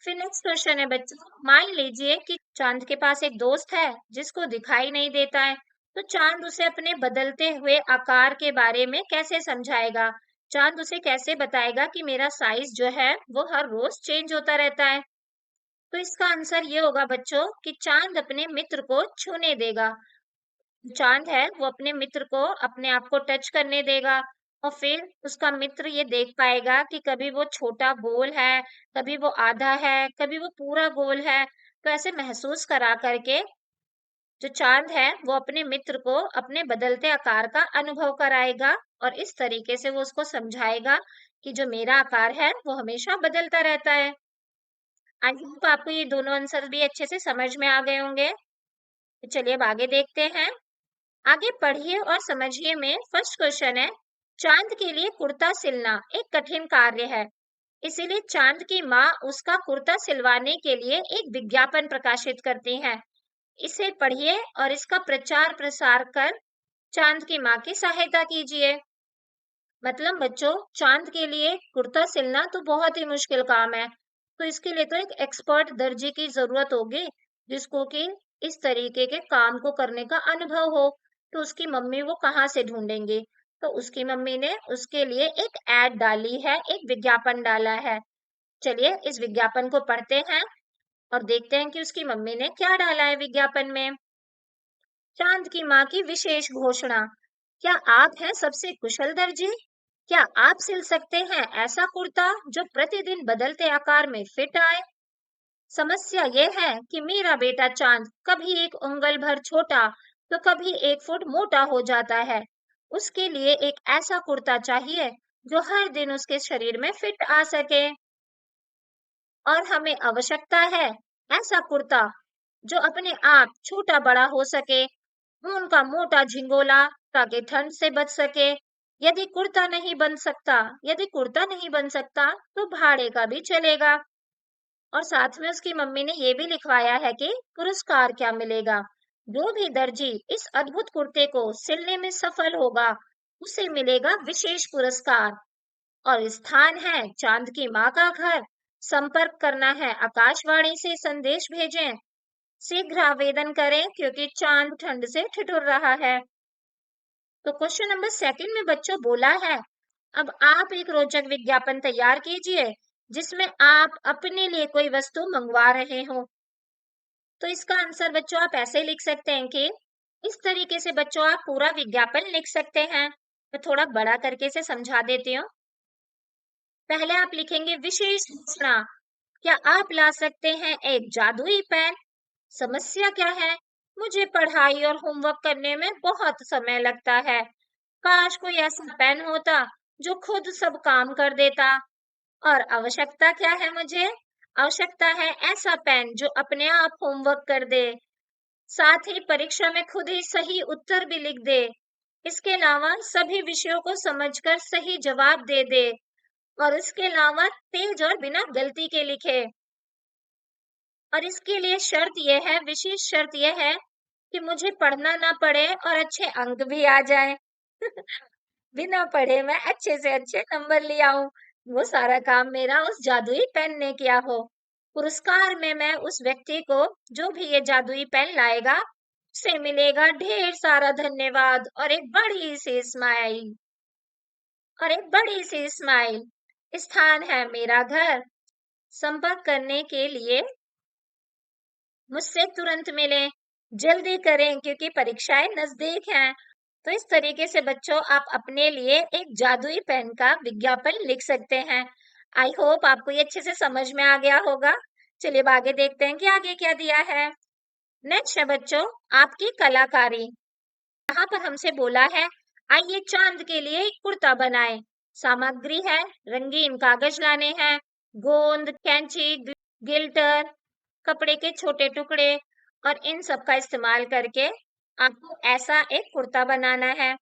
फिर नेक्स्ट क्वेश्चन है बच्चों, मान लीजिए कि चांद के पास एक दोस्त है जिसको दिखाई नहीं देता है। तो चांद उसे अपने बदलते हुए आकार के बारे में कैसे समझाएगा? चांद उसे कैसे बताएगा कि मेरा साइज जो है वो हर रोज चेंज होता रहता है? तो इसका आंसर ये होगा बच्चों कि चांद अपने मित्र को छूने देगा। चांद है वो अपने मित्र को अपने आप को टच करने देगा, और फिर उसका मित्र ये देख पाएगा कि कभी वो छोटा गोल है, कभी वो आधा है, कभी वो पूरा गोल है। तो ऐसे महसूस करा करके जो चांद है वो अपने मित्र को अपने बदलते आकार का अनुभव कराएगा, और इस तरीके से वो उसको समझाएगा कि जो मेरा आकार है वो हमेशा बदलता रहता है। आई होप आपको ये दोनों आंसर भी अच्छे से समझ में आ गए होंगे। तो चलिए अब आगे देखते हैं। आगे पढ़िए और समझिए में फर्स्ट क्वेश्चन है, चांद के लिए कुर्ता सिलना एक कठिन कार्य है, इसीलिए चांद की माँ उसका कुर्ता सिलवाने के लिए एक विज्ञापन प्रकाशित करती हैं। इसे पढ़िए और इसका प्रचार प्रसार कर चांद की माँ की सहायता कीजिए। मतलब बच्चों, चांद के लिए कुर्ता सिलना तो बहुत ही मुश्किल काम है, तो इसके लिए तो एक एक्सपर्ट दर्जी की जरूरत होगी, जिसको कि इस तरीके के काम को करने का अनुभव हो। तो उसकी मम्मी वो कहाँ से ढूंढेंगी? तो उसकी मम्मी ने उसके लिए एक एड डाली है, एक विज्ञापन डाला है। चलिए इस विज्ञापन को पढ़ते हैं और देखते हैं कि उसकी मम्मी ने क्या डाला है विज्ञापन में। चांद की माँ की विशेष घोषणा, क्या आप हैं सबसे कुशल दर्जी? क्या आप सिल सकते हैं ऐसा कुर्ता जो प्रतिदिन बदलते आकार में फिट आए? समस्या ये है कि मेरा बेटा चांद कभी एक उंगल भर छोटा तो कभी 1 फुट मोटा हो जाता है। उसके लिए एक ऐसा कुर्ता चाहिए जो हर दिन उसके शरीर में फिट आ सके। और हमें आवश्यकता है ऐसा कुर्ता जो अपने आप छोटा बड़ा हो सके, ऊन का मोटा झिंगोला, ताकि ठंड से बच सके। यदि कुर्ता नहीं बन सकता तो भाड़े का भी चलेगा। और साथ में उसकी मम्मी ने ये भी लिखवाया है कि पुरस्कार क्या मिलेगा। जो भी दर्जी इस अद्भुत कुर्ते को सिलने में सफल होगा उसे मिलेगा विशेष पुरस्कार। और स्थान है चांद की माँ का घर। संपर्क करना है आकाशवाणी से संदेश भेजें। शीघ्र आवेदन करें क्योंकि चांद ठंड से ठिठुर रहा है। तो क्वेश्चन नंबर सेकंड में बच्चों बोला है, अब आप एक रोचक विज्ञापन तैयार कीजिए जिसमें आप अपने लिए कोई वस्तु मंगवा रहे हो। तो इसका आंसर बच्चों आप ऐसे लिख सकते हैं कि इस तरीके से बच्चों आप पूरा विज्ञापन लिख सकते हैं। मैं थोड़ा बड़ा करके इसे समझा देती हूँ। पहले आप लिखेंगे विशेष सूचना, क्या आप ला सकते हैं एक जादुई पेन? समस्या क्या है? मुझे पढ़ाई और होमवर्क करने में बहुत समय लगता है। काश कोई ऐसा पेन होता जो खुद सब काम कर देता। और आवश्यकता क्या है मुझे? आवश्यकता है ऐसा पेन जो अपने आप होमवर्क कर दे, साथ ही परीक्षा में खुद ही सही उत्तर भी लिख दे। इसके अलावा सभी विषयों को समझकर सही जवाब दे दे और इसके अलावा तेज और बिना गलती के लिखे। और इसके लिए शर्त यह है, विशेष शर्त यह है कि मुझे पढ़ना ना पड़े और अच्छे अंक भी आ जाए। बिना पढ़े मैं अच्छे से अच्छे नंबर ले आऊं। वो सारा काम मेरा उस जादुई पेन ने किया हो। पुरस्कार में मैं उस व्यक्ति को, जो भी ये जादुई पेन लाएगा, उसे मिलेगा ढेर सारा धन्यवाद और एक बड़ी सी स्माइल। स्थान है मेरा घर। संपर्क करने के लिए मुझसे तुरंत मिलें। जल्दी करें क्योंकि परीक्षाएं नजदीक हैं। तो इस तरीके से बच्चों आप अपने लिए एक जादुई पेन का विज्ञापन लिख सकते हैं। आई होप आपको ये अच्छे से समझ में आ गया होगा। चलिए अब आगे देखते हैं कि आगे क्या दिया है। नेक्स्ट है बच्चों आपकी कलाकारी। यहाँ पर हमसे बोला है आइए चांद के लिए एक कुर्ता बनाएं। सामग्री है रंगीन कागज लाने हैं, गोंद, कैंची, गिल्टर, कपड़े के छोटे टुकड़े और इन सब का इस्तेमाल करके आपको ऐसा एक कुर्ता बनाना है।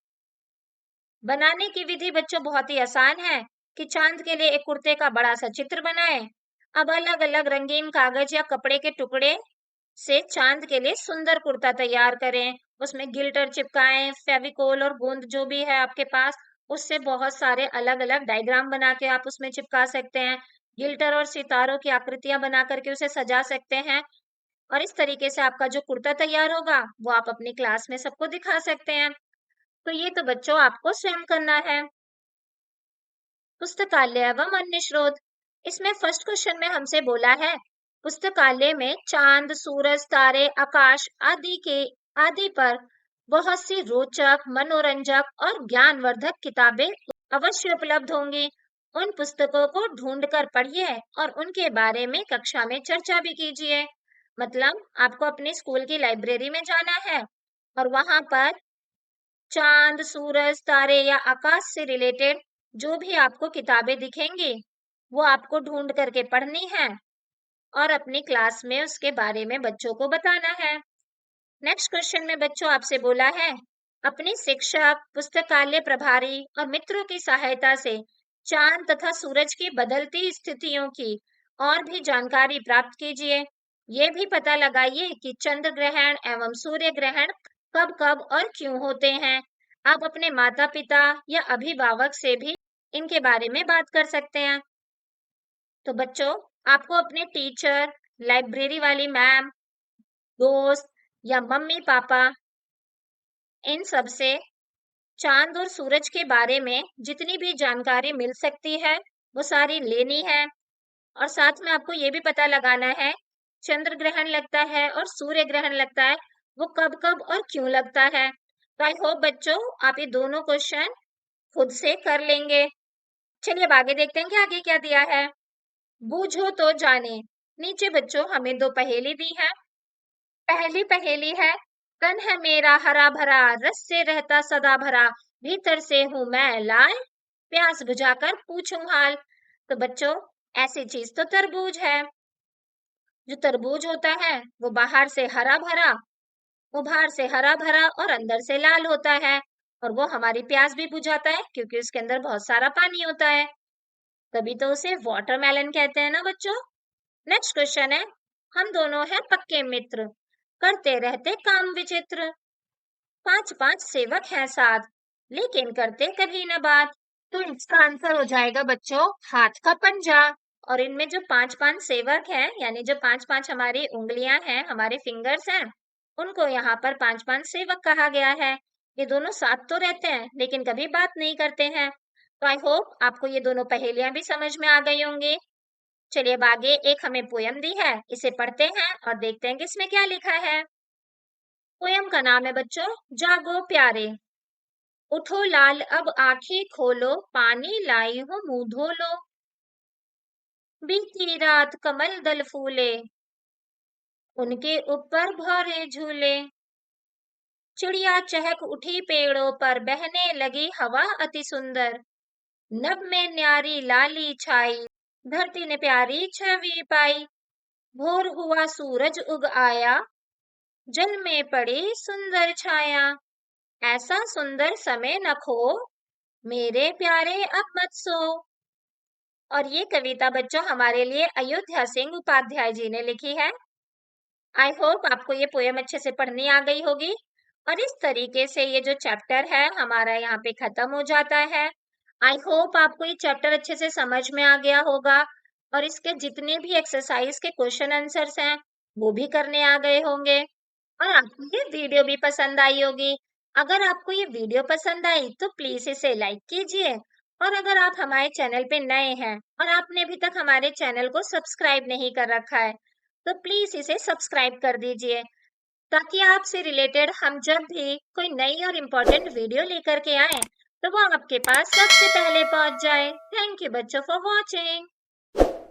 बनाने की विधि बच्चों बहुत ही आसान है कि चांद के लिए एक कुर्ते का बड़ा सा चित्र बनाएं। अब अलग अलग रंगीन कागज या कपड़े के टुकड़े से चांद के लिए सुंदर कुर्ता तैयार करें। उसमें गिल्टर चिपकाएं, फेविकोल और गोंद जो भी है आपके पास, उससे बहुत सारे अलग अलग डायग्राम बना के आप उसमें चिपका सकते हैं। गिल्टर और सितारों की आकृतियां बना करके उसे सजा सकते हैं। और इस तरीके से आपका जो कुर्ता तैयार होगा वो आप अपनी क्लास में सबको दिखा सकते हैं। तो ये तो बच्चों आपको स्वयं करना है। पुस्तकालय एवं अन्य स्रोत। इसमें फर्स्ट क्वेश्चन में हमसे बोला है पुस्तकालय में चांद, सूरज, तारे, आकाश आदि पर बहुत सी रोचक, मनोरंजक और ज्ञानवर्धक किताबें अवश्य उपलब्ध होंगी। उन पुस्तकों को ढूंढ कर पढ़िए और उनके बारे में कक्षा में चर्चा भी कीजिए। मतलब आपको अपने स्कूल की लाइब्रेरी में जाना है और वहां पर चांद, सूरज, तारे या आकाश से रिलेटेड जो भी आपको किताबें दिखेंगी वो आपको ढूंढ करके पढ़नी है और अपनी क्लास में उसके बारे में बच्चों को बताना है। नेक्स्ट क्वेश्चन में बच्चों आपसे बोला है अपने शिक्षक, पुस्तकालय प्रभारी और मित्रों की सहायता से चांद तथा सूरज की बदलती स्थितियों की और भी जानकारी प्राप्त कीजिए। ये भी पता लगाइए कि चंद्र ग्रहण एवं सूर्य ग्रहण कब कब और क्यों होते हैं। आप अपने माता पिता या अभिभावक से भी इनके बारे में बात कर सकते हैं। तो बच्चों आपको अपने टीचर, लाइब्रेरी वाली मैम, दोस्त या मम्मी पापा, इन सब से चांद और सूरज के बारे में जितनी भी जानकारी मिल सकती है वो सारी लेनी है। और साथ में आपको ये भी पता लगाना है चंद्र ग्रहण लगता है और सूर्य ग्रहण लगता है वो कब कब और क्यों लगता है। तो आई होप बच्चों आप ये दोनों क्वेश्चन खुद से कर लेंगे। चलिए अब आगे देखते हैं कि आगे क्या दिया है। बूझो तो जाने। नीचे बच्चों हमें दो पहेली दी है। पहली पहेली है तन है मेरा हरा भरा, रस से रहता सदा भरा, भीतर से हूं मैं लाल, प्यास बुझाकर पूछूं हाल। तो बच्चों ऐसी चीज तो तरबूज है। जो तरबूज होता है वो बाहर से हरा भरा और अंदर से लाल होता है और वो हमारी प्यास भी बुझाता है क्योंकि उसके अंदर बहुत सारा पानी होता है। तभी तो उसे वाटरमेलन कहते हैं ना बच्चों। नेक्स्ट क्वेश्चन है हम दोनों हैं पक्के मित्र, करते रहते काम विचित्र, पांच पांच सेवक हैं साथ, लेकिन करते कभी न बात। तो इसका आंसर हो जाएगा बच्चों हाथ का पंजा। और इनमें जो पांच पांच सेवक हैं यानी जो पांच पांच हमारी उंगलियां हैं, हमारे फिंगर्स हैं, उनको यहाँ पर पांच पांच सेवक कहा गया है। ये दोनों साथ तो रहते हैं लेकिन कभी बात नहीं करते हैं। तो आई होप आपको ये दोनों पहेलियां भी समझ में आ गई होंगी। चलिए अब आगे एक हमें पोयम दी है, इसे पढ़ते हैं और देखते हैं कि इसमें क्या लिखा है। पोयम का नाम है बच्चों जागो प्यारे। उठो लाल अब आंखें खोलो, पानी लाई हूँ मुंह धो लो। बीती रात कमल दल फूले, उनके ऊपर भौरे झूले। चिड़िया चहक उठी पेड़ों पर, बहने लगी हवा अति सुंदर। नभ में न्यारी लाली छाई, धरती ने प्यारी छवि पाई। भोर हुआ सूरज उग आया, जल में पड़ी सुंदर छाया। ऐसा सुंदर समय न खो, मेरे प्यारे अब मत सो। और ये कविता बच्चों हमारे लिए अयोध्या सिंह उपाध्याय जी ने लिखी है। आई होप आपको ये पोयम अच्छे से पढ़नी आ गई होगी। और इस तरीके से ये जो चैप्टर है हमारा यहाँ पे खत्म हो जाता है। आई होप आपको ये चैप्टर अच्छे से समझ में आ गया होगा और इसके जितने भी एक्सरसाइज के क्वेश्चन आंसर्स हैं वो भी करने आ गए होंगे और आपको ये वीडियो भी पसंद आई होगी। अगर आपको ये वीडियो पसंद आई तो प्लीज इसे लाइक कीजिए और अगर आप हमारे चैनल पे नए हैं और आपने अभी तक हमारे चैनल को सब्सक्राइब नहीं कर रखा है तो प्लीज इसे सब्सक्राइब कर दीजिए ताकि आपसे रिलेटेड हम जब भी कोई नई और इम्पोर्टेंट वीडियो लेकर के आए तो वो आपके पास सबसे पहले पहुंच जाए। थैंक यू बच्चों फॉर वॉचिंग।